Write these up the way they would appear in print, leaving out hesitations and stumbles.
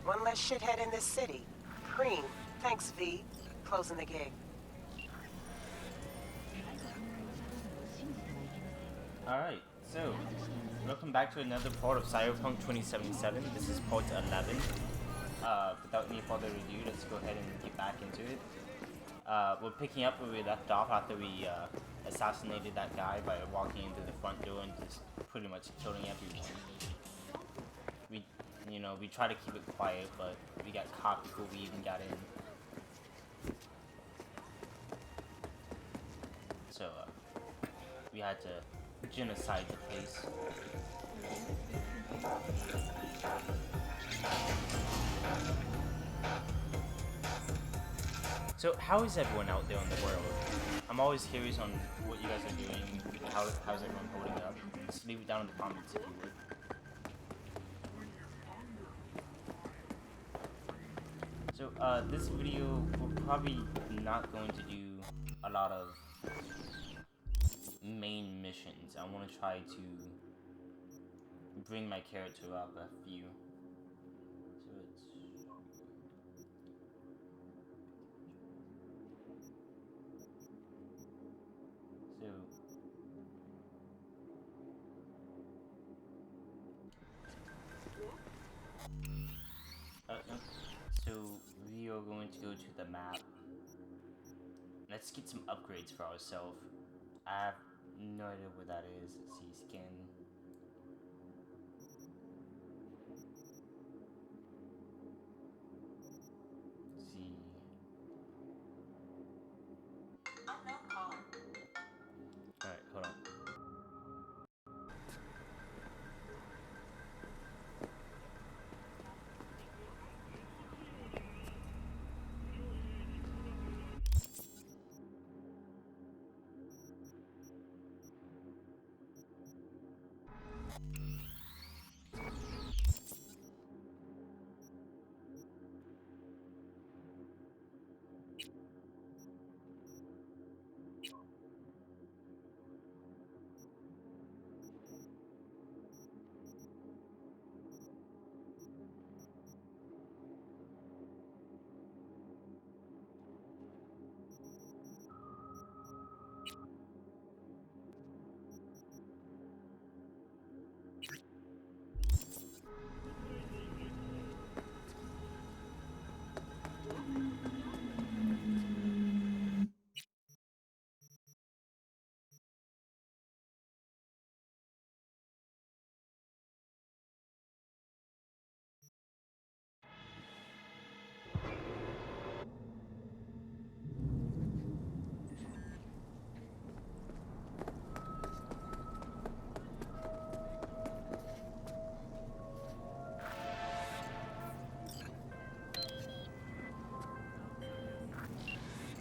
One less shithead in this city. Cream. Thanks, V. Closing the gig. Alright, so welcome back to another part of Cyberpunk 2077. This is part 11. Without any further ado, let's go ahead and get back into it. We're picking up where we left off after we assassinated that guy by walking into the front door and just pretty much killing everyone. We try to keep it quiet, but we got caught before we even got in. So we had to genocide the place. So how is everyone out there in the world? I'm always curious on what you guys are doing. How's everyone holding up? Just leave it down in the comments if you would. So this video, we're probably not going to do a lot of main missions. I want to try to bring my character up a few. So we are going to go to the map. Let's get some upgrades for ourselves. I have no idea what that is. Let's see, skin. Let's see. Unknown caller. Alright, hold on.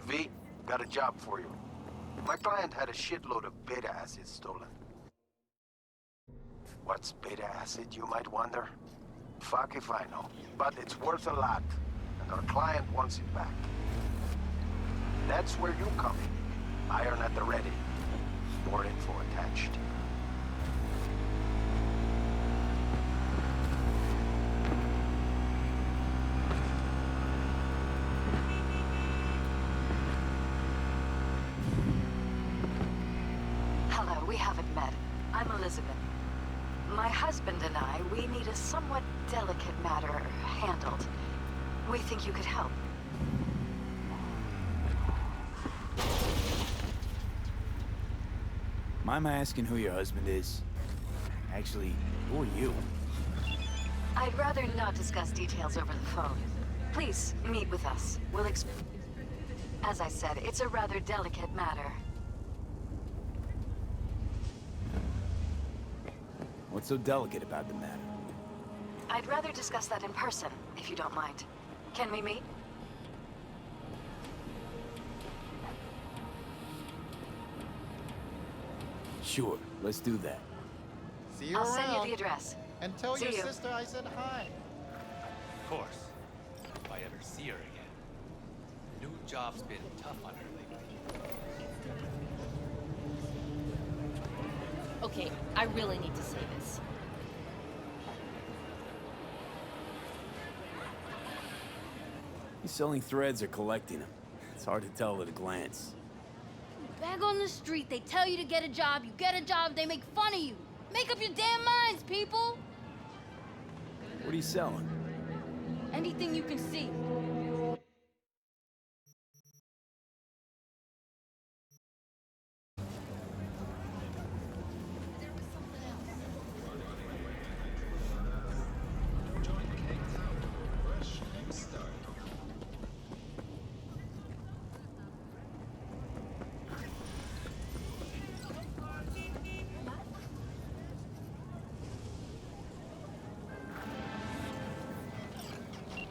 V, got a job for you. My client had a shitload of beta acid stolen. What's beta acid, you might wonder? Fuck if I know, but it's worth a lot, and our client wants it back. That's where you come in. Iron at the ready. More info attached. I'm Elizabeth. My husband and I, we need a somewhat delicate matter handled. We think you could help. Mind my asking who your husband is? Actually, who are you? I'd rather not discuss details over the phone. Please, meet with us. As I said, it's a rather delicate matter. What's so delicate about the matter? I'd rather discuss that in person, if you don't mind. Can we meet? Sure, let's do that. See you I'll around. send you the address. And tell See your you. sister I said hi. Of course. If I ever see her again. New job's been tough on her lately. Okay, I really need to say this. You selling threads or collecting them? It's hard to tell at a glance. Bag on the street, they tell you to get a job, you get a job, they make fun of you. Make up your damn minds, people! What are you selling? Anything you can see.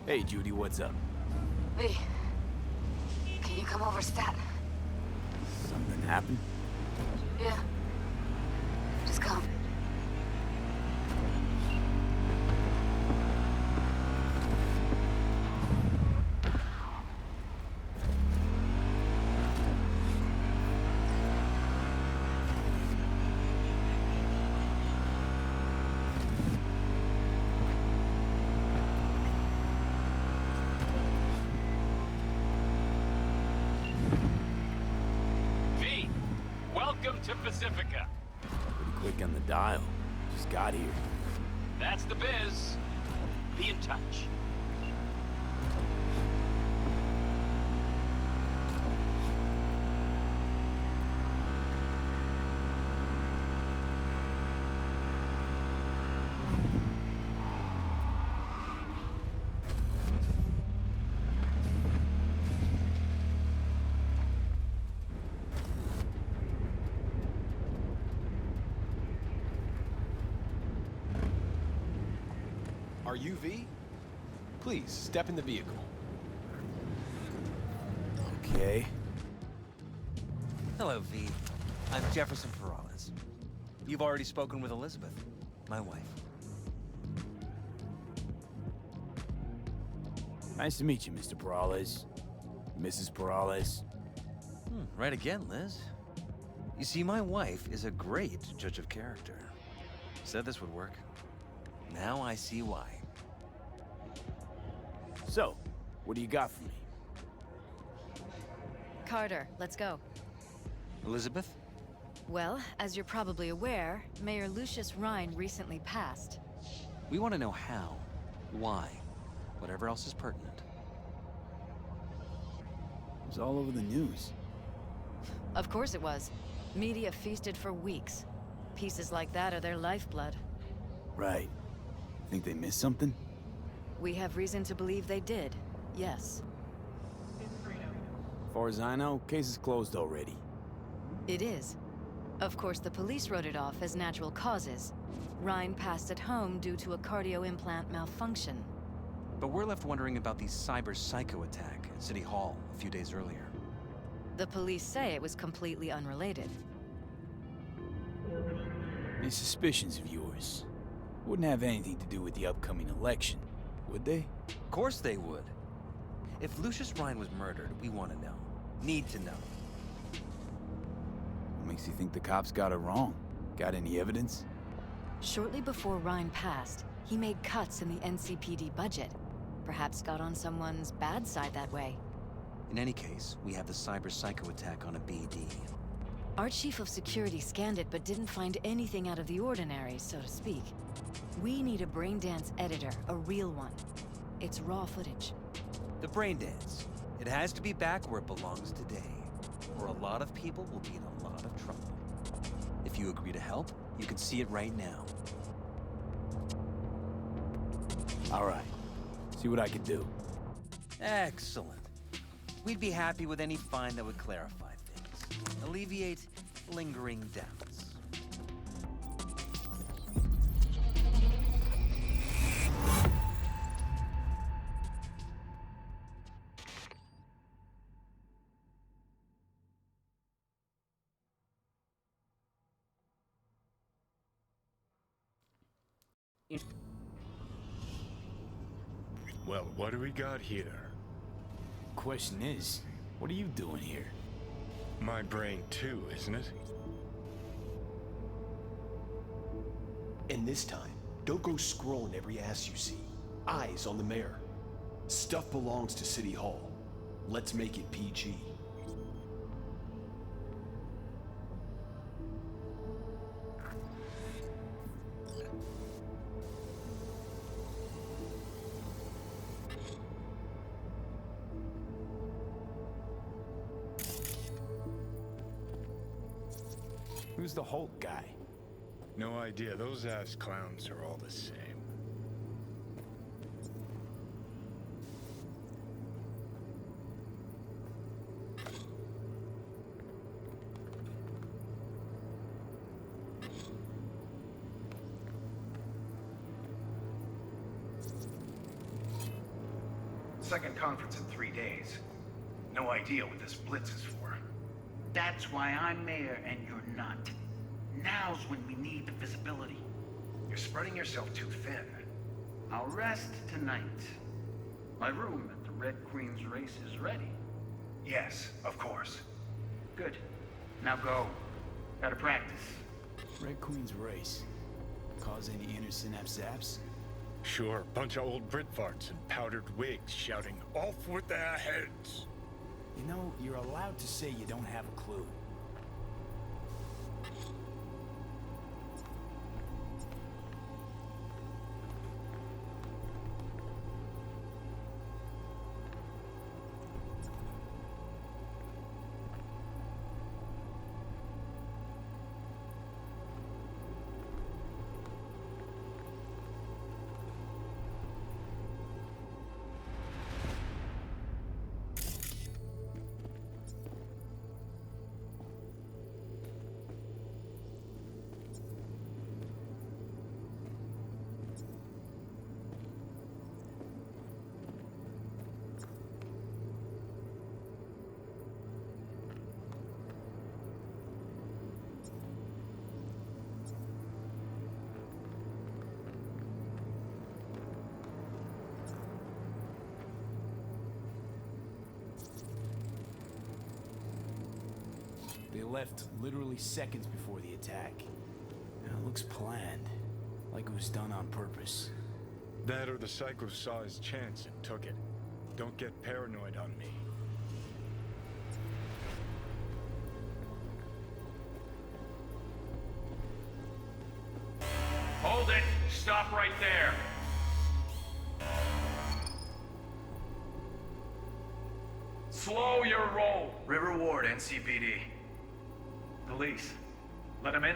Hey, Judy, what's up? V, can you come over stat? Something happened? Yeah. Just come. V, welcome to Pacifica. Pretty quick on the dial. Just got here. That's the biz. Be in touch. Are you V? Please, step in the vehicle. Okay. Hello, V. I'm Jefferson Perales. You've already spoken with Elizabeth, my wife. Nice to meet you, Mr. Perales. Mrs. Perales. Right again, Liz. You see, my wife is a great judge of character. Said this would work. Now I see why. So, what do you got for me? Carter, let's go. Elizabeth? Well, as you're probably aware, Mayor Lucius Rhine recently passed. We want to know how, why, whatever else is pertinent. It was all over the news. Of course it was. Media feasted for weeks. Pieces like that are their lifeblood. Right. Think they missed something? We have reason to believe they did, yes. As far as I know, case is closed already. It is. Of course, the police wrote it off as natural causes. Rhine passed at home due to a cardio implant malfunction. But we're left wondering about the cyber psycho attack at City Hall a few days earlier. The police say it was completely unrelated. These suspicions of yours wouldn't have anything to do with the upcoming election, would they? Of course they would. If Lucius Rhine was murdered, we want to know. Need to know. What makes you think the cops got it wrong? Got any evidence? Shortly before Rhine passed, he made cuts in the NCPD budget. Perhaps got on someone's bad side that way. In any case, we have the cyber psycho attack on a BD. Our chief of security scanned it but didn't find anything out of the ordinary, so to speak. We need a braindance editor, a real one. It's raw footage. The brain dance. It has to be back where it belongs today, or a lot of people will be in a lot of trouble. If you agree to help, you can see it right now. All right. See what I can do. Excellent. We'd be happy with any find that would clarify things, alleviate lingering doubts. Well, what do we got here? Question is, what are you doing here? My brain too, isn't it? And this time, don't go scrolling every ass you see. Eyes on the mayor. Stuff belongs to City Hall. Let's make it PG. Who's the Hulk guy? No idea. Those ass clowns are all the same. Second conference in 3 days. No idea what this blitz is for. That's why I'm mayor and you're not. Now's when we need the visibility. You're spreading yourself too thin. I'll rest tonight. My room at the Red Queen's race is ready. Yes, of course. Good. Now go. Gotta practice. Red Queen's race. Cause any inner synapse zaps? Sure, bunch of old Brit farts in powdered wigs shouting, "Off with their heads!" You know, you're allowed to say you don't have a clue. They left literally seconds before the attack. It looks planned, like it was done on purpose. That or the psycho saw his chance and took it. Don't get paranoid on me. Hold it! Stop right there! Slow your roll! River Ward, NCPD. Police. Let him in?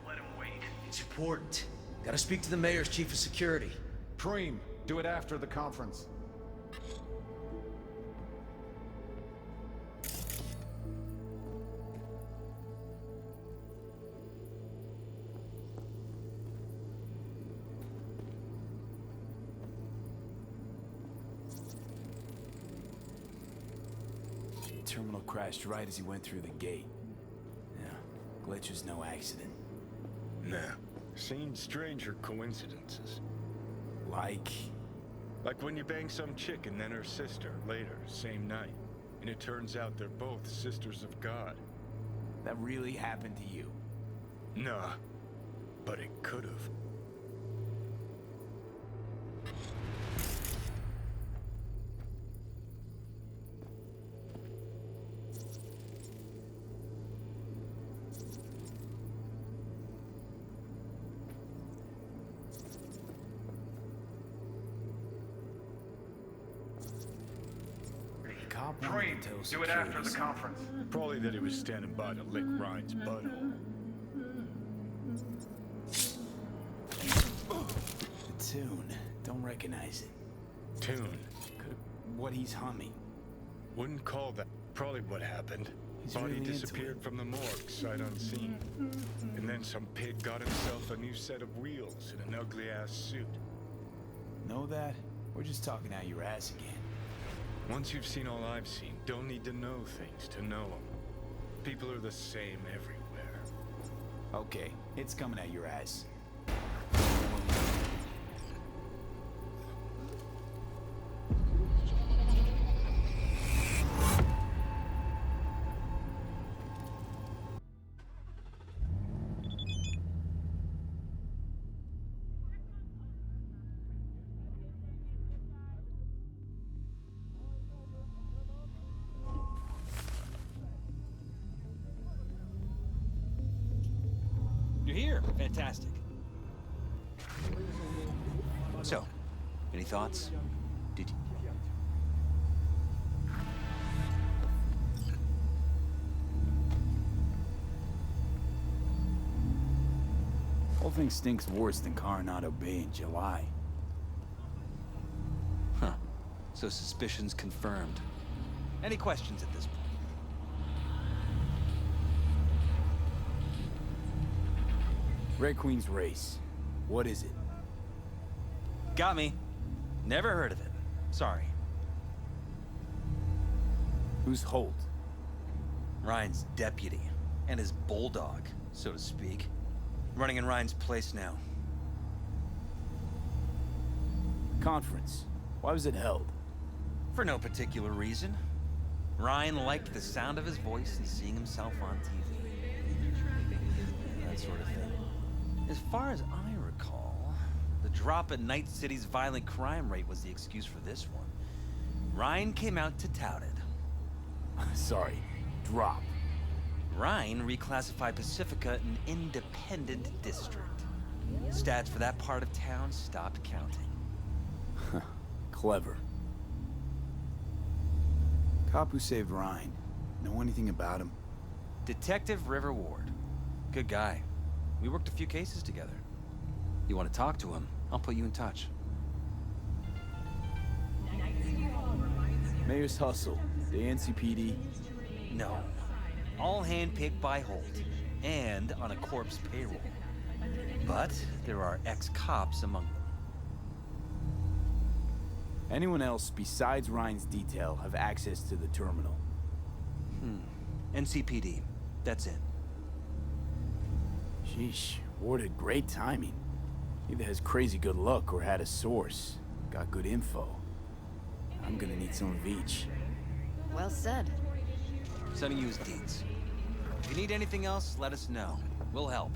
Let him wait. It's important. Gotta speak to the mayor's chief of security. Preem, do it after the conference. The terminal crashed right as he went through the gate. Yeah, glitch was no accident. Nah. Seen stranger coincidences. Like when you bang some chick and then her sister later, same night. And it turns out they're both sisters of God. that really happened to you? Nah, but it could've. Preem, do it after the conference. Probably that he was standing by to lick Ryan's butthole. The tune. Don't recognize it. Tune? What he's humming. Wouldn't call that. Probably what happened. He's Body really disappeared from the morgue, sight unseen. And then some pig got himself a new set of wheels in an ugly-ass suit. Know that? We're just talking out your ass again. Once you've seen all I've seen, don't need to know things to know them. People are the same everywhere. Okay, it's coming out your ass. You're here. Fantastic. So, any thoughts? Did you... Whole thing stinks worse than Coronado Bay in July. Huh. So suspicions confirmed. Any questions at this point? Red Queen's race. What is it? Got me. Never heard of it. Sorry. Who's Holt? Ryan's deputy. And his bulldog, so to speak. Running in Ryan's place now. Conference. Why was it held? For no particular reason. Ryan liked the sound of his voice and seeing himself on TV. That sort of thing. As far as I recall, the drop in Night City's violent crime rate was the excuse for this one. Ryan came out to tout it. Sorry, drop. Ryan reclassified Pacifica an independent district. Stats for that part of town stopped counting. Clever. Cop who saved Ryan. Know anything about him? Detective River Ward. Good guy. We worked a few cases together. You want to talk to him, I'll put you in touch. Mayor's Hustle. The NCPD. No. All handpicked by Holt. And on a corpse payroll. But there are ex-cops among them. Anyone else besides Ryan's detail have access to the terminal? NCPD. That's it. Sheesh, Ward had great timing. Either has crazy good luck or had a source. Got good info. I'm gonna need some of each. Well said. Sending you his deeds. If you need anything else, let us know. We'll help.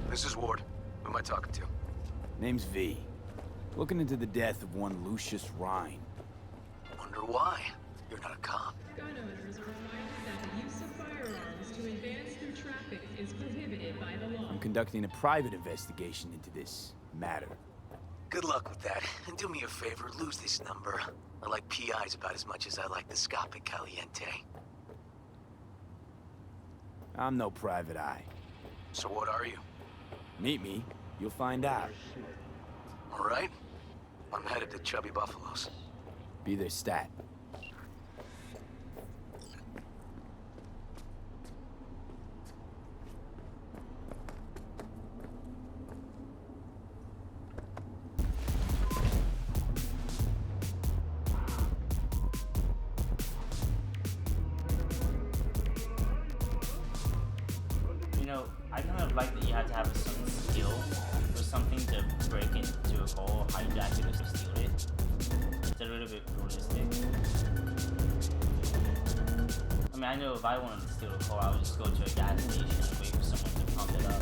This is Ward. Who am I talking to? Name's V. Looking into the death of one Lucius Rhine. Wonder why? You're not a cop. Gun owners are reminded that the use of firearms to advance through traffic is prohibited by the law. I'm conducting a private investigation into this matter. Good luck with that. And do me a favor, lose this number. I like PIs about as much as I like the Scope Caliente. I'm no private eye. So what are you? Meet me, you'll find out. All right. I'm headed to Chubby Buffaloes. Be their stat. You know, I kind of like that you had to have a certain skill or something to break into a car, hijack it, or steal it. It's a little bit realistic. I mean, I know if I wanted to steal a car, I would just go to a gas station and wait for someone to pump it up.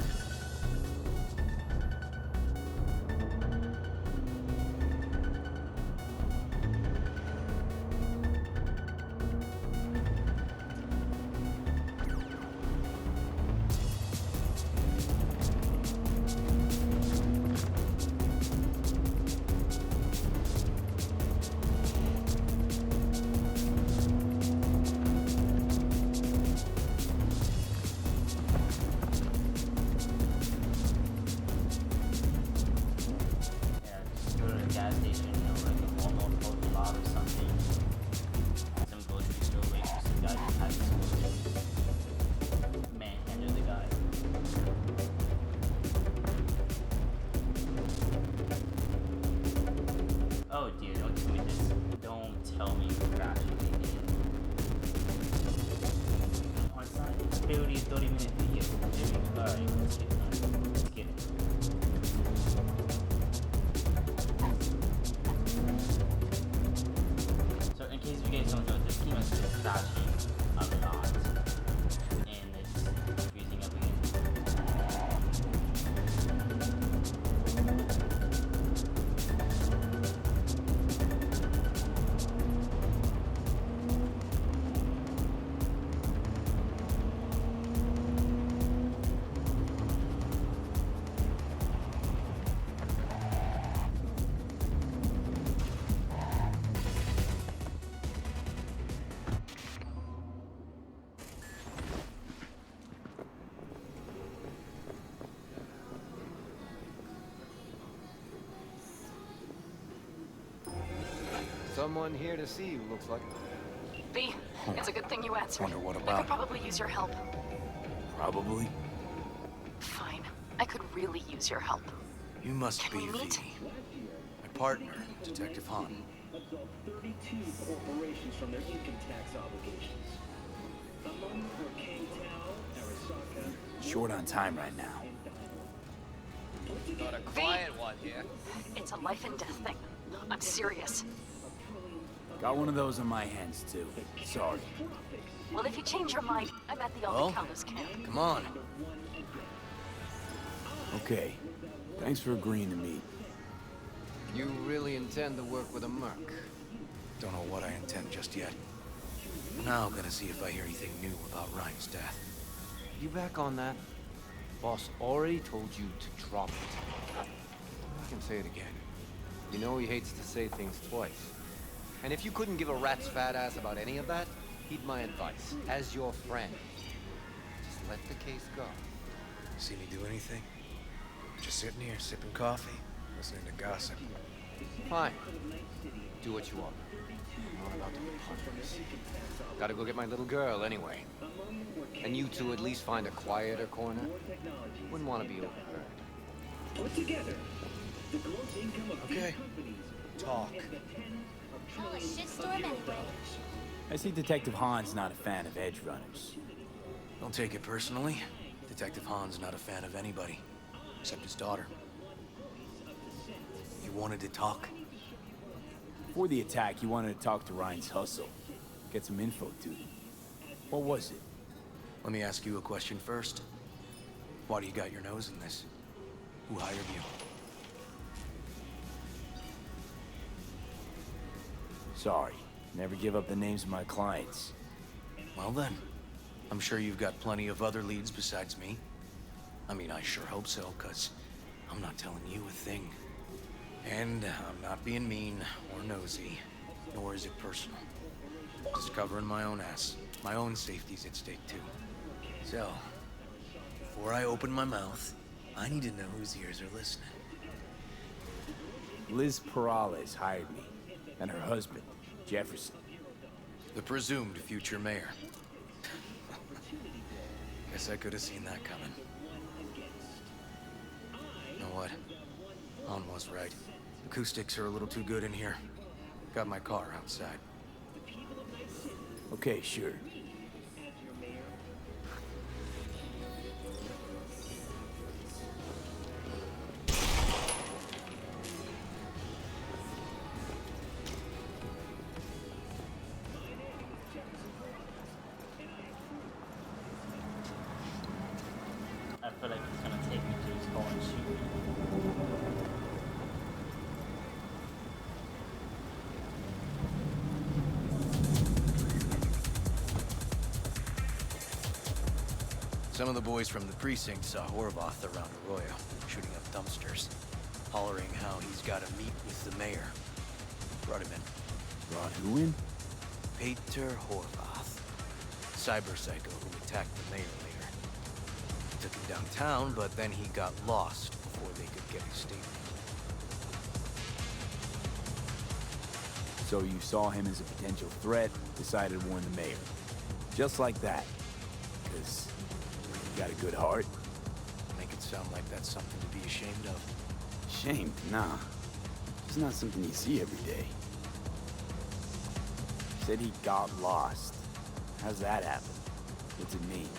Oh dear, don't tell me this. Don't tell me you're actually in. Oh, it's not. It's barely a 30-minute video. Alright, let's get it. Let's get it. So in case you This game is just crashing a lot, and it's freezing up again. Someone here to see you, looks like. V, it's a good thing you answered. Wonder what I about? could probably use your help. Probably. Fine. I could really use your help. You must Can be we meet? my partner, Detective Hahn. Absolved 32 corporations from their income tax obligations. Among were Kang Tao, Arasaka. Short on time right now. Got a quiet one here. It's a life and death thing. I'm serious. Got one of those on my hands, too. Sorry. Well, if you change your mind, I'm at the Well, Alcaldos camp. Come on. Okay. Thanks for agreeing to meet. You really intend to work with a merc? Don't know what I intend just yet. Now I'm gonna see if I hear anything new about Ryan's death. You back on that? Boss already told you to drop it. I can say it again. You know he hates to say things twice. And if you couldn't give a rat's fat ass about any of that, heed my advice. As your friend, just let the case go. See me do anything? Just sitting here, sipping coffee, listening to gossip. Fine. Do what you want. I'm not about to be ponderous. Gotta go get my little girl anyway. And you two at least find a quieter corner. Wouldn't want to be overheard. Put together the gross income of these Okay. companies. Talk. Well, a shitstorm anyway. I see Detective Hahn's not a fan of edge runners. Don't take it personally. Detective Hahn's not a fan of anybody, except his daughter. You wanted to talk? Before the attack, he wanted to talk to Ryan's hustle. Get some info to him. What was it? Let me ask you a question first. Why do you got your nose in this? Who hired you? Sorry. Never give up the names of my clients. Well then, I'm sure you've got plenty of other leads besides me. I mean, I sure hope so, 'cause I'm not telling you a thing. And I'm not being mean or nosy, nor is it personal. Just covering my own ass. My own safety's at stake too. So, before I open my mouth, I need to know whose ears are listening. Liz Perales hired me, and her husband, Jefferson. The presumed future mayor. Guess I could have seen that coming. You know what? Han was right. Acoustics are a little too good in here. Got my car outside. Okay, sure. I feel like he's gonna take me to his car and shoot me. Some of the boys from the precinct saw Horvath around Arroyo, shooting up dumpsters, hollering how he's got to meet with the mayor. Brought him in. Brought who in? Peter Horvath, cyber psycho who attacked the mayor later. Took him downtown, but then he got lost before they could get his statement. So you saw him as a potential threat, decided to warn the mayor. Just like that. 'Cause you got a good heart. Make it sound like that's something to be ashamed of. Shamed? Nah. It's not something you see every day. Said he got lost. How's that happen? What's it mean?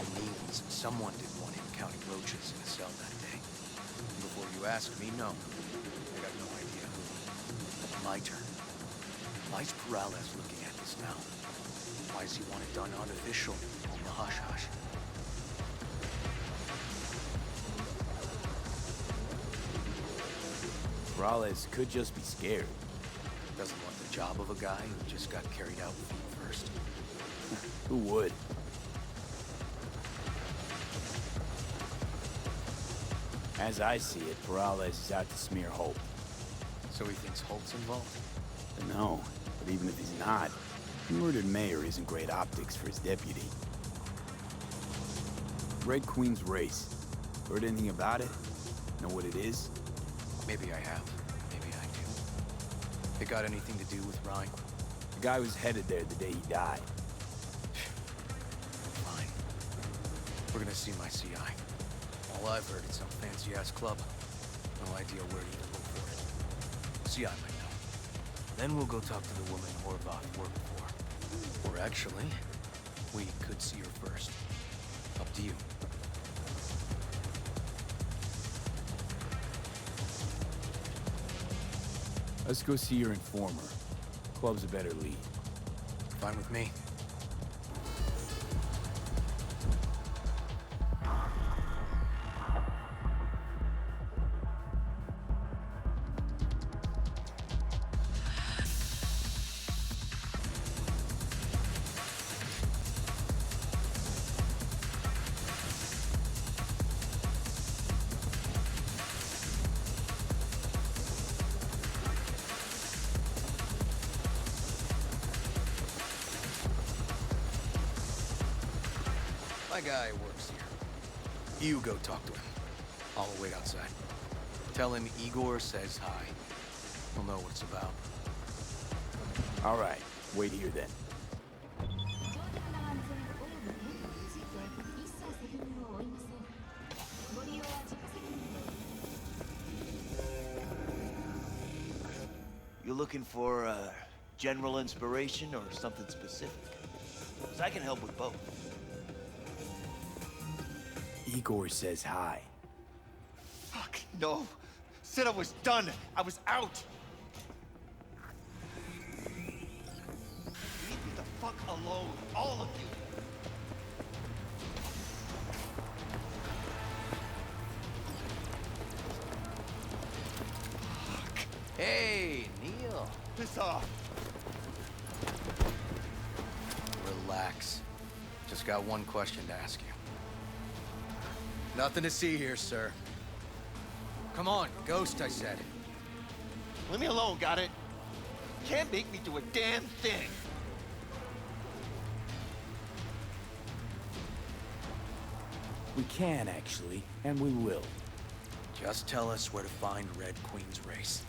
It means someone didn't want him counting roaches in a cell that day. Before you ask me, no. I got no idea who. My turn. Why is Perales looking at this now? Otherwise, you want it done unofficial, on the hush-hush. Morales could just be scared. Doesn't want the job of a guy who just got carried out feet first. Who would? As I see it, Morales is out to smear Holt. So he thinks Holt's involved? No, but even if he's not, the murdered mayor isn't great optics for his deputy. Red Queen's race. Heard anything about it? Know what it is? Maybe I have. Maybe I do. It got anything to do with Ryan? The guy was headed there the day he died. Fine. We're gonna see my CI. All I've heard is some fancy-ass club. No idea where to even look for it. CI might know. Then we'll go talk to the woman Horvath worked for. Or actually, we could see her first. Up to you. Let's go see your informer. Club's a better lead. Fine with me. My guy works here. You go talk to him. I'll wait outside. Tell him Igor says hi. He'll know what it's about. All right, wait here then. You looking for general inspiration or something specific? 'Cause I can help with both. Igor says hi. Fuck, no. Said I was done. I was out. Leave me the fuck alone, all of you. Fuck. Hey, Neil. Piss off. Relax. Just got one question to ask you. Nothing to see here, sir. Come on, Ghost, I said. Leave me alone, got it? Can't make me do a damn thing. We can, actually, and we will. Just tell us where to find Red Queen's race.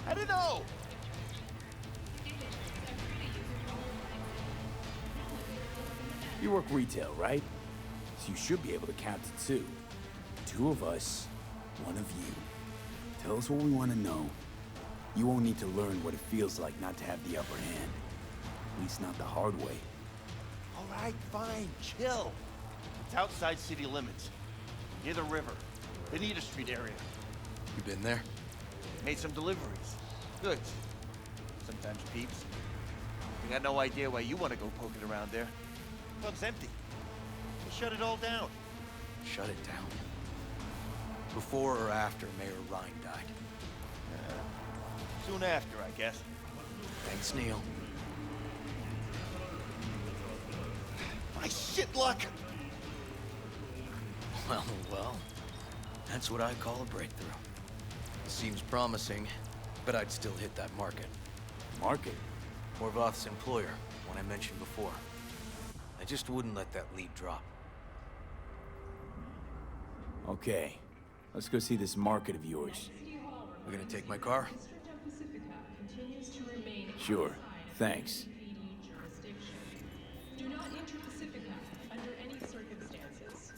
I don't know. You work retail, right? So you should be able to count to two. Two of us, one of you. Tell us what we want to know. You won't need to learn what it feels like not to have the upper hand. At least not the hard way. All right, fine, chill. It's outside city limits, near the river, Benita Street area. You been there? Made some deliveries. Goods. Sometimes peeps. I got no idea why you want to go poking around there. Looks empty. We'll shut it all down. Shut it down. Before or after Mayor Ryan died? Soon after, I guess. Thanks, Neil. My shit luck! Well, well. That's what I call a breakthrough. Seems promising, but I'd still hit that market. Market? Horvath's employer, one I mentioned before. I just wouldn't let that lead drop. Okay, let's go see this market of yours. We're gonna take my car? Sure, thanks. Do not enter Pacifica under any circumstances.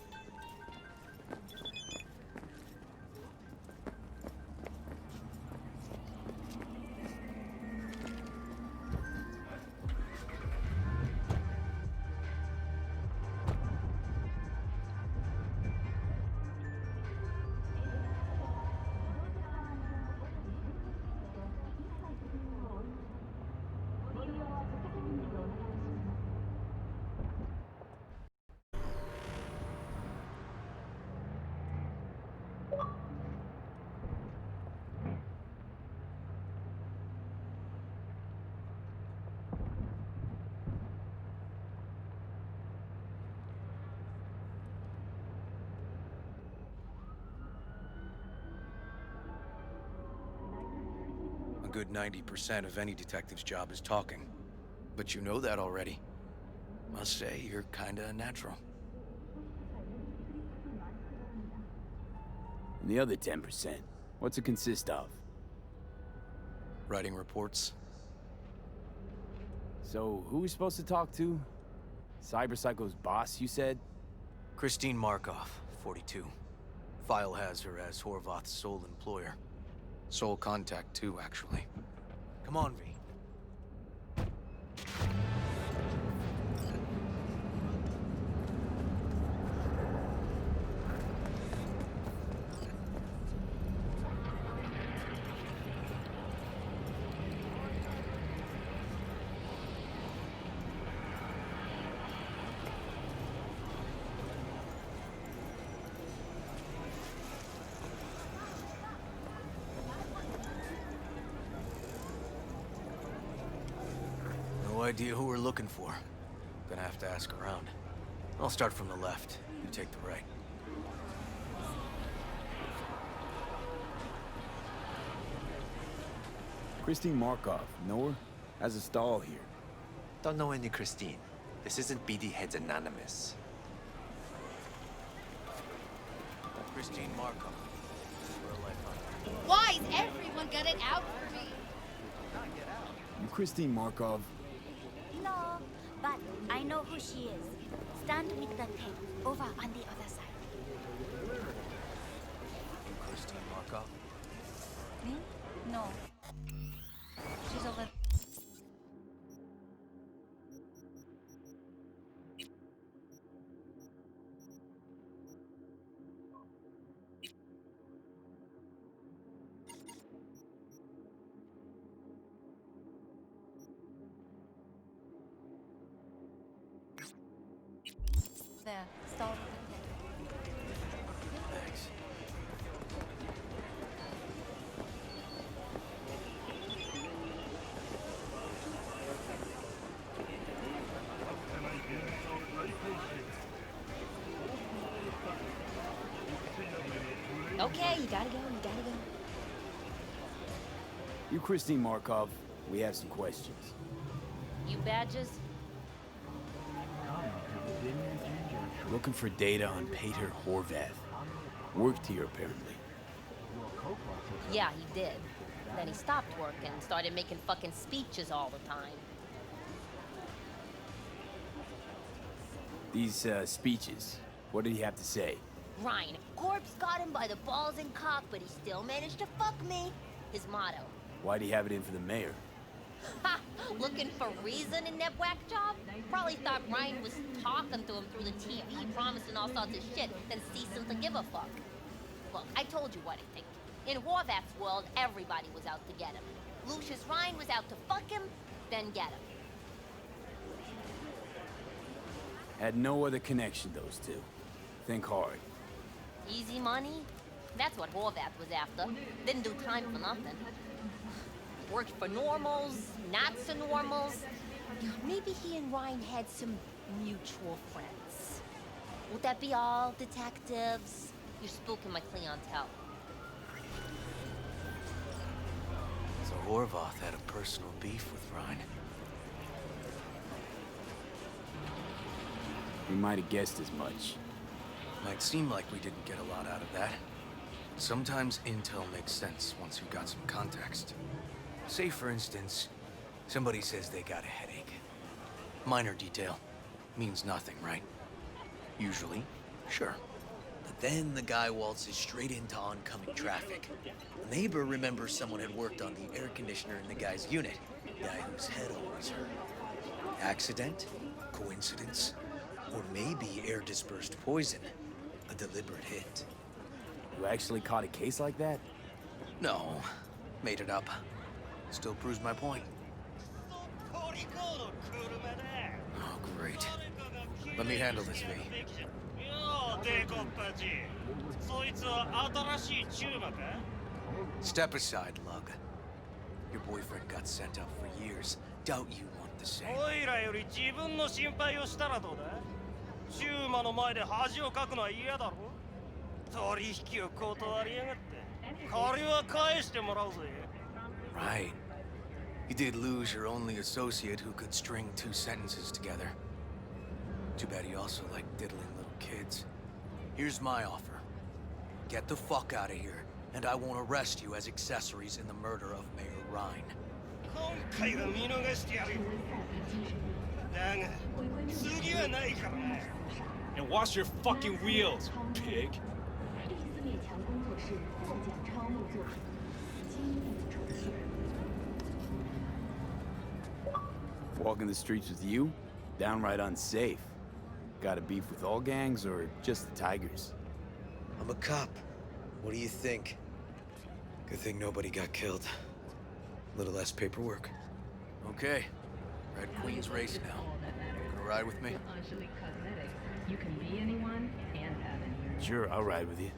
good 90% of any detective's job is talking. But you know that already. Must say, you're kinda a natural. And the other 10%, what's it consist of? Writing reports. So, who we supposed to talk to? Cyberpsycho's boss, you said? Christine Markov, 42. File has her as Horvath's sole employer. Sole contact, too, actually. Come on, V. No idea who we're looking for. Gonna have to ask around. I'll start from the left. You take the right. Christine Markov, know her? Has a stall here. Don't know any Christine. This isn't BD Heads Anonymous. Christine Markov. Why is everyone got it out for me? You Christine Markov? No, but I know who she is. Stand with the tape over on the other side. Christine Markov? Me? No. She's over. There, stall with the tape. Thanks. Okay, you gotta go, you gotta go. You Christine Markov, we have some questions. You badges? Looking for data on Peter Horvath. Worked here, apparently. Yeah, he did. Then he stopped working and started making fucking speeches all the time. These, speeches, what did he have to say? Ryan, corpse got him by the balls and cock, but he still managed to fuck me. His motto. Why'd he have it in for the mayor? Ha! Looking for reason in that whack job? Probably thought Ryan was talking to him through the TV, promising all sorts of shit, then ceasing to give a fuck. Look, I told you what I think. In Horvath's world, everybody was out to get him. Lucius Ryan was out to fuck him, then get him. Had no other connection, those two. Think hard. Easy money? That's what Horvath was after. Didn't do time for nothing. Worked for normals, not so normals. Maybe he and Ryan had some mutual friends. Would that be all, detectives? You're spooking my clientele. So Horvath had a personal beef with Ryan. We might have guessed as much. Might seem like we didn't get a lot out of that. Sometimes intel makes sense once you've got some context. Say, for instance, somebody says they got a headache. Minor detail. Means nothing, right? Usually, sure. But then the guy waltzes straight into oncoming traffic. A neighbor remembers someone had worked on the air conditioner in the guy's unit. Guy whose head always hurt. Accident? Coincidence? Or maybe air-dispersed poison. A deliberate hit. You actually caught a case like that? No. Made it up. Still proves my point. Oh, great. Let me handle this, V. Step aside, Lug. Your boyfriend got sent up for years. Doubt you want the same. おいらより自分の心配をしたらどうだ？シューマの前で恥をかくのは嫌だろ？取引を断りやがって。借りは返してもらうぜ。Right. You did lose your only associate who could string 2 sentences together. Too bad he also liked diddling little kids. Here's my offer. Get the fuck out of here, and I won't arrest you as accessories in the murder of Mayor Rhine. 今回は見逃してやるよ。だが、次はないからな。And wash your fucking wheels, pig. Walking the streets with you? Downright unsafe. Got a beef with all gangs or just the Tigers? I'm a cop. What do you think? Good thing nobody got killed. A little less paperwork. Okay. Red Queen's race now. Gonna ride with me? You can be anyone and have anyone. Sure, I'll ride with you.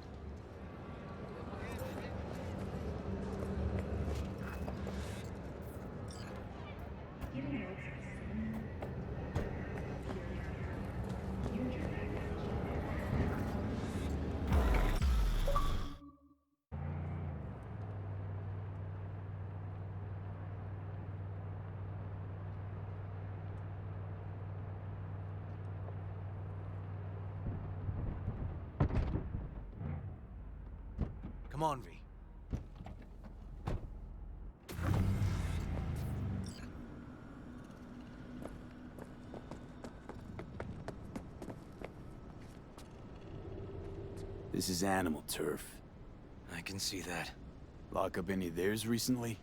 Come on, V. This is animal turf. I can see that. Lock up any of theirs recently?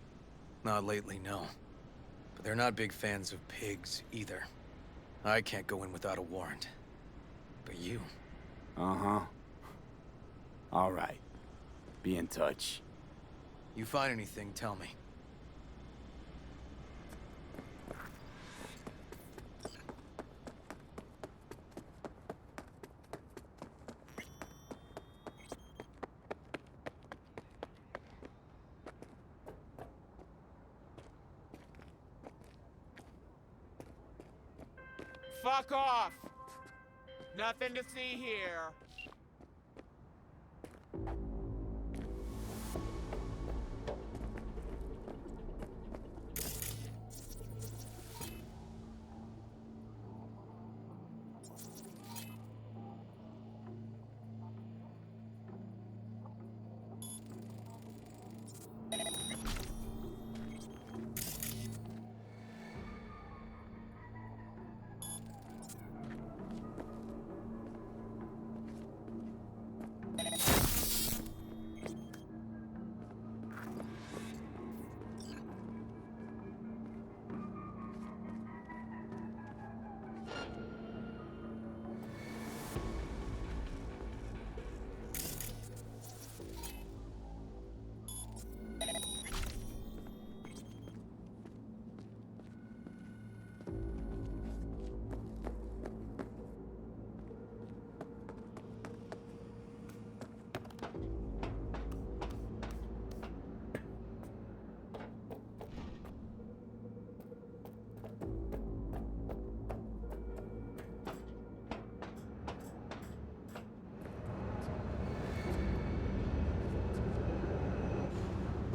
Not lately, no. But they're not big fans of pigs, either. I can't go in without a warrant. But you... Uh-huh. All right. Be in touch. You find anything, tell me. Fuck off! Nothing to see here.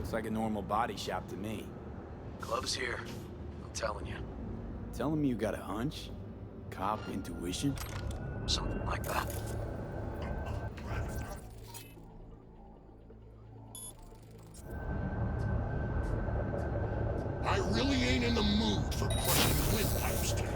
Looks like a normal body shop to me. Gloves here. I'm telling you. Telling me you got a hunch? Cop intuition? Something like that. I really ain't in the mood for crushing windpipes today.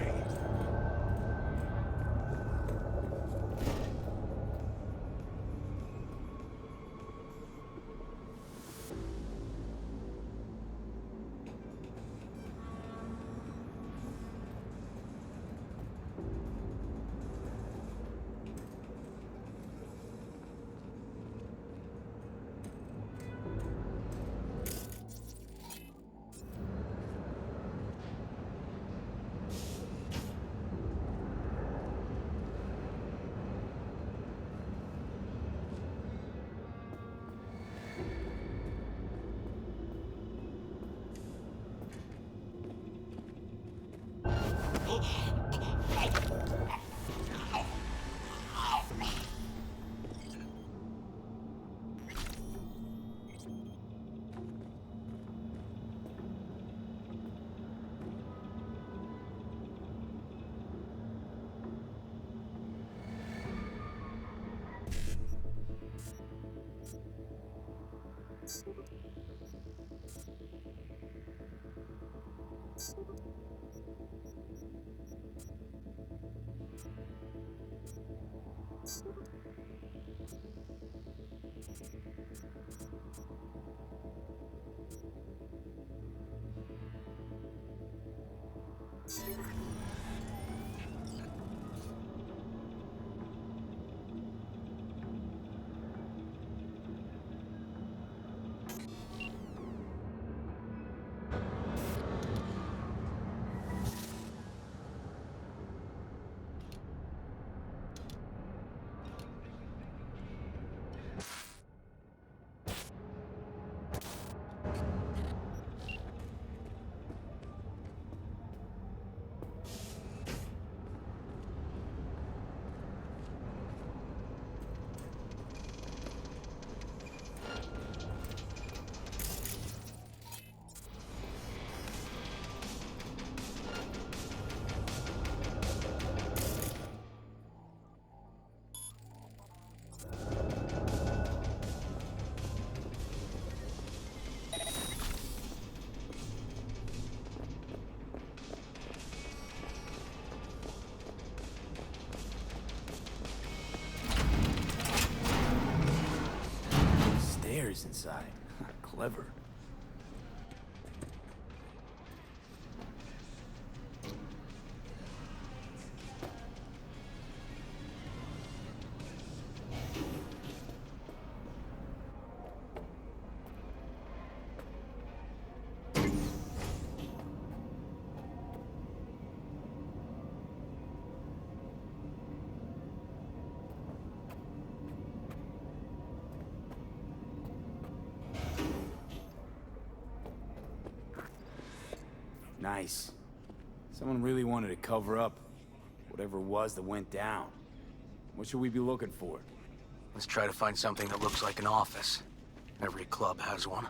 Stairs inside. Clever. Nice. Someone really wanted to cover up whatever it was that went down. What should we be looking for? Let's try to find something that looks like an office. Every club has one.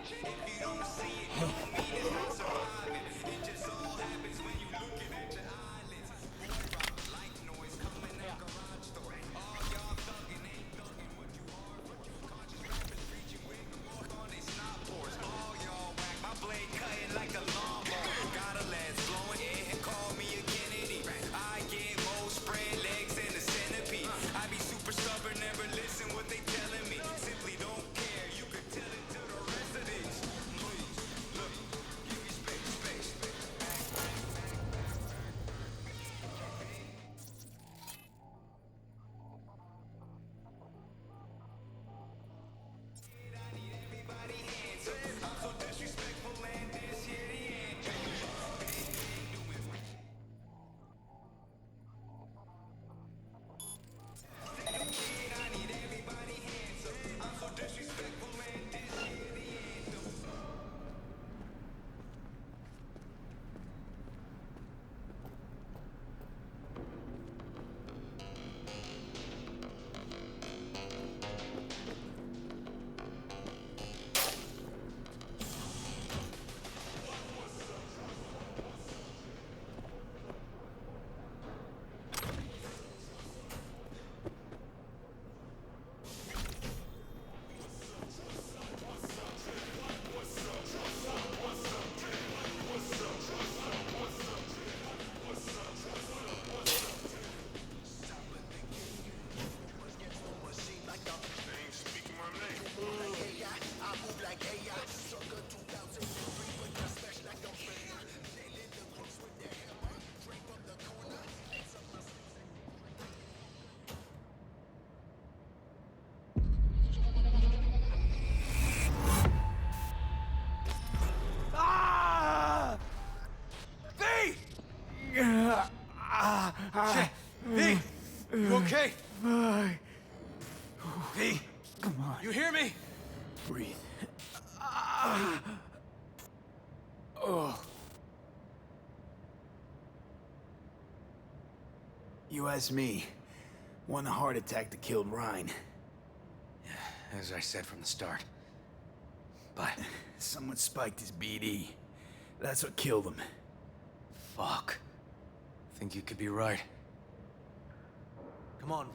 Shit! V! You okay? V! Come on. You hear me? Breathe. Oh. You ask me, One heart attack that killed Ryan. As I said from the start. But... Someone spiked his BD. That's what killed him. Fuck. Think you could be right. Come on, V.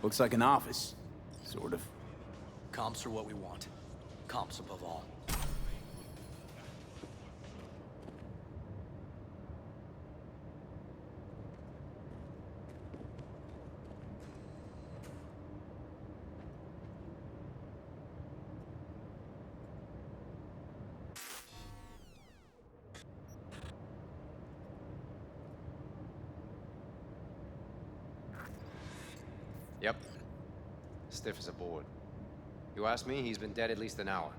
Looks like an office. Sort of. Comps are what we want. Comps above all. Yep. Stiff as a board. You ask me, he's been dead at least an hour.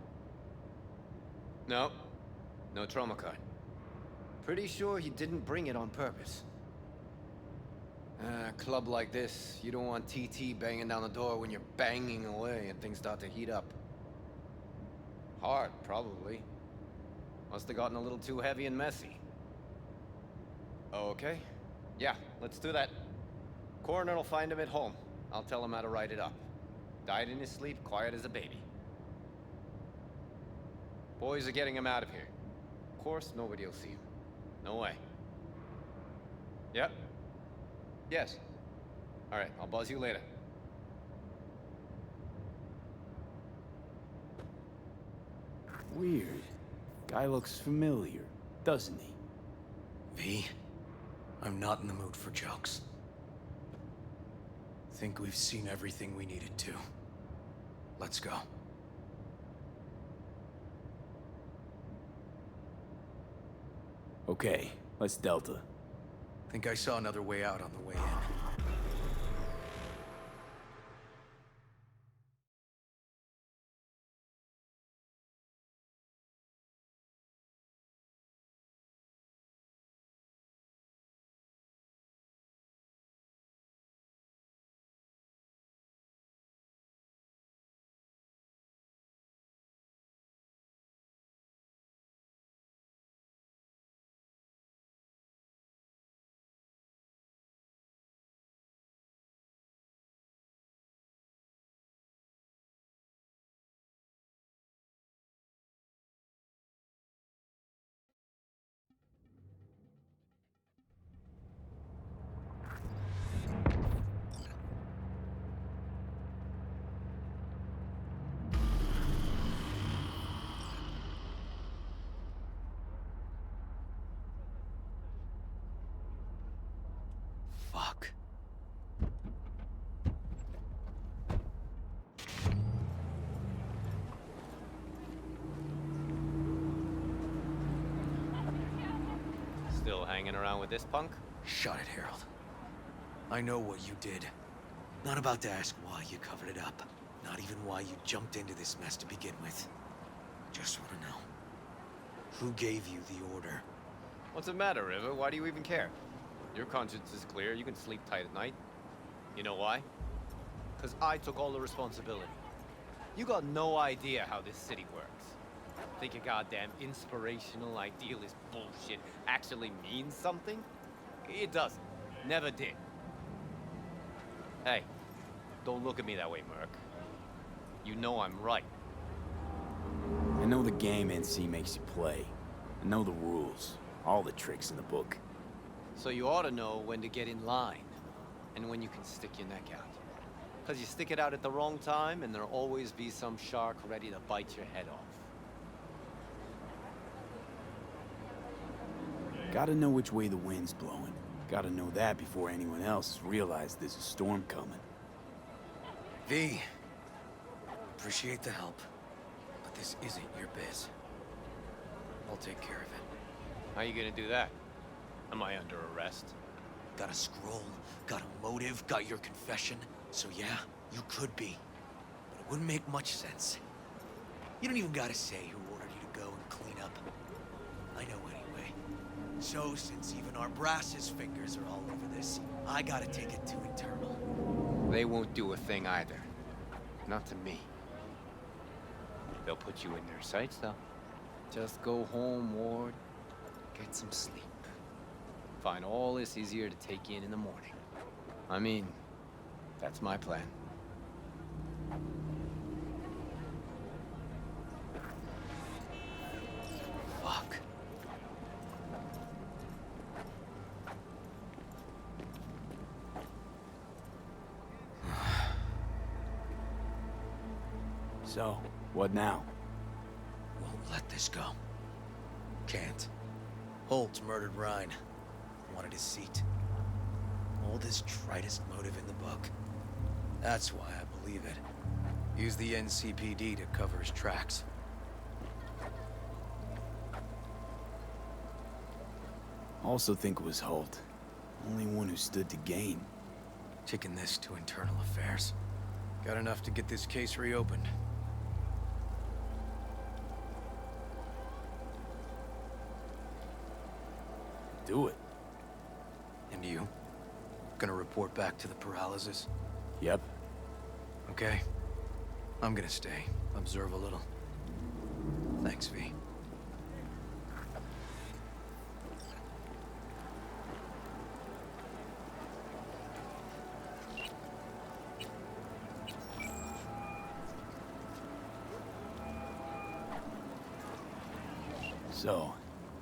No. No trauma card. Pretty sure he didn't bring it on purpose. A club like this, you don't want TT banging down the door when you're banging away and things start to heat up. Hard, probably. Must have gotten a little too heavy and messy. Okay. Yeah, let's do that. Coroner will find him at home. I'll tell him how to write it up. Died in his sleep, quiet as a baby. Boys are getting him out of here. Of course, nobody will see him. No way. Yep. Yes. All right, I'll buzz you later. Weird. Guy looks familiar, doesn't he? V, I'm not in the mood for jokes. Think we've seen everything we needed to. Let's go. Okay, let's Delta. Think I saw another way out on the way in. Fuck. Still hanging around with this punk? Shut it, Harold. I know what you did. Not about to ask why you covered it up. Not even why you jumped into this mess to begin with. Just want to know. Who gave you the order? What's the matter, River? Why do you even care? Your conscience is clear. You can sleep tight at night. You know why? Because I took all the responsibility. You got no idea how this city works. Think your goddamn inspirational, idealist bullshit actually means something? It doesn't. Never did. Hey, don't look at me that way, Merc. You know I'm right. I know the game NC makes you play. I know the rules. All the tricks in the book. So you ought to know when to get in line, and when you can stick your neck out. Because you stick it out at the wrong time, and there'll always be some shark ready to bite your head off. Gotta know which way the wind's blowing. Gotta know that before anyone else realizes there's a storm coming. V, appreciate the help, but this isn't your biz. I'll take care of it. How you gonna do that? Am I under arrest? Got a scroll, got a motive, got your confession. So yeah, you could be. But it wouldn't make much sense. You don't even gotta say who ordered you to go and clean up. I know anyway. So since even our brass's fingers are all over this, I gotta take it to internal. They won't do a thing either. Not to me. They'll put you in their sights, though. Just go home, Ward. Get some sleep. Find all this easier to take in the morning. I mean, that's my plan. Fuck. So, what now? Won't let this go. Can't. Holt's murdered Rhine. Wanted his seat. Oldest, tritest motive in the book. That's why I believe it. Use the NCPD to cover his tracks. Also think it was Holt. Only one who stood to gain. Kicking this to internal affairs. Got enough to get this case reopened. Do it. And you? Gonna report back to the paralysis? Yep. Okay. I'm gonna stay. Observe a little. Thanks, V. So,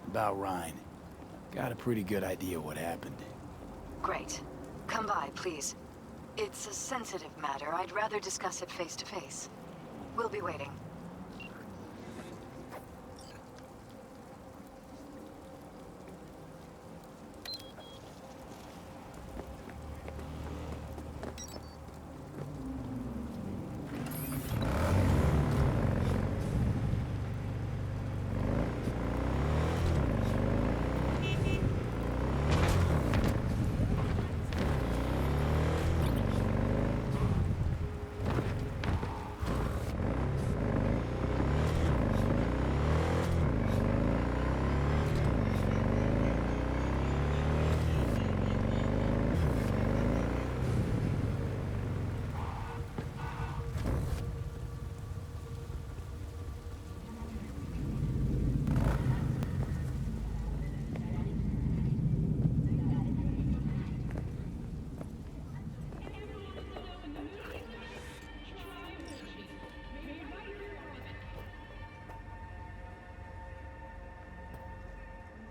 about Rhine. Got a pretty good idea what happened. Great. Come by, please. It's a sensitive matter. I'd rather discuss it face to face. We'll be waiting.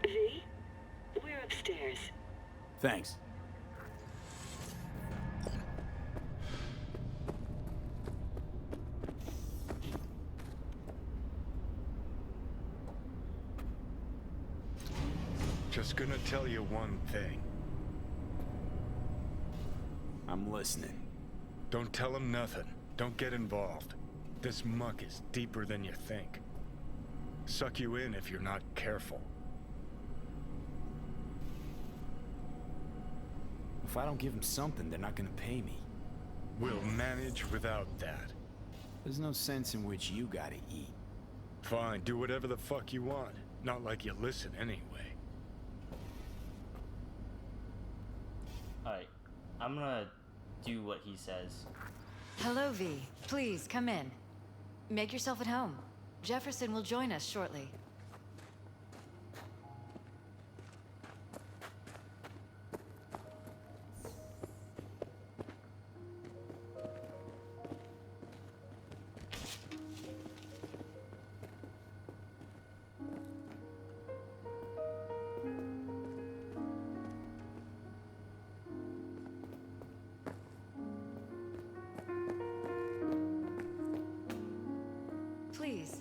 V? We're upstairs. Thanks. Just gonna tell you one thing. I'm listening. Don't tell him nothing. Don't get involved. This muck is deeper than you think. Suck you in if you're not careful. If I don't give them something, they're not gonna pay me. We'll manage without that. There's no sense in which you gotta eat. Fine, do whatever the fuck you want. Not like you listen anyway. Alright, I'm gonna do what he says. Hello, V. Please, come in. Make yourself at home. Jefferson will join us shortly. Please,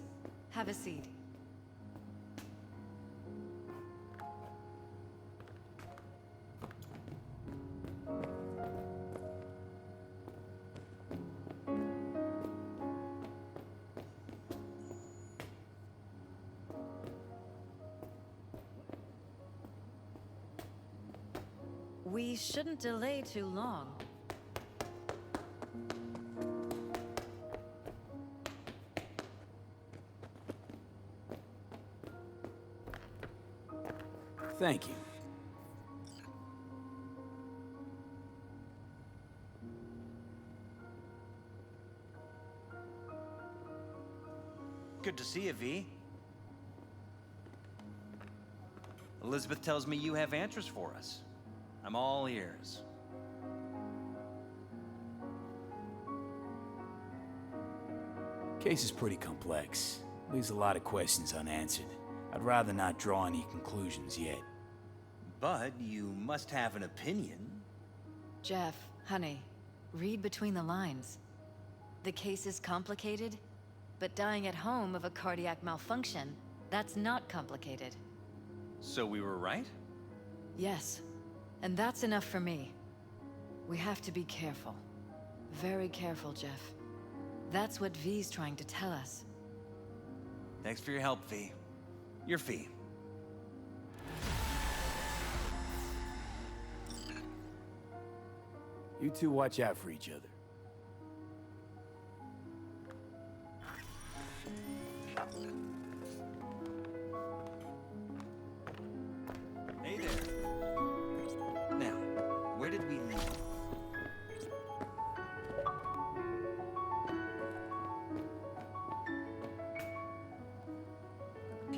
have a seat. We shouldn't delay too long. Thank you. Good to see you, V. Elizabeth tells me you have answers for us. I'm all ears. Case is pretty complex. Leaves a lot of questions unanswered. I'd rather not draw any conclusions yet. But you must have an opinion. Jeff, honey, read between the lines. The case is complicated, but dying at home of a cardiac malfunction, that's not complicated. So we were right? Yes, and that's enough for me. We have to be careful. Very careful, Jeff. That's what V's trying to tell us. Thanks for your help, V. Your fee. You two watch out for each other. Hey there. Now, where did we leave?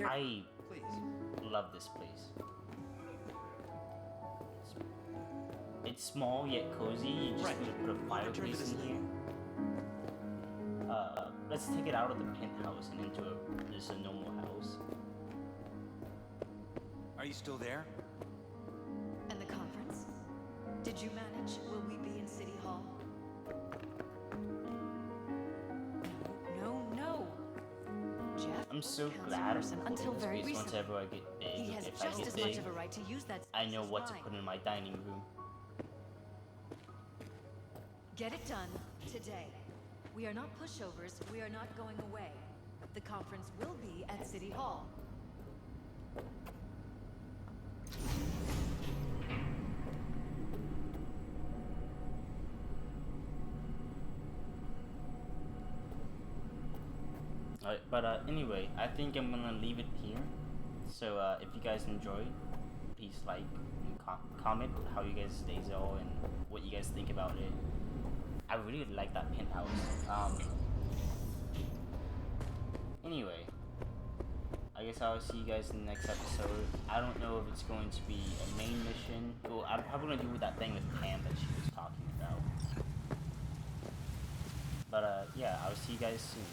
I love this place. It's small yet cozy. You just need to put a fireplace in here. Let's take it out of the penthouse and into just a normal house. Are you still there? And the conference? Did you manage? Will we be in City Hall? No. Jeff, I'm so glad I'm until very recording this space. Once ever I get big, he has if I just get as big, much of a right to use that I space know as what to mine. put in my dining room. Get it done today. We are not pushovers. We are not going away. The conference will be at City Hall. Alright, but anyway, I think I'm gonna leave it here. So if you guys enjoyed, please like and comment how you guys stays are and what you guys think about it. I really like that penthouse. Anyway, I guess I'll see you guys in the next episode. I don't know if it's going to be a main mission. Well, I'm probably gonna do that thing with Pam that she was talking about. But yeah, I'll see you guys soon.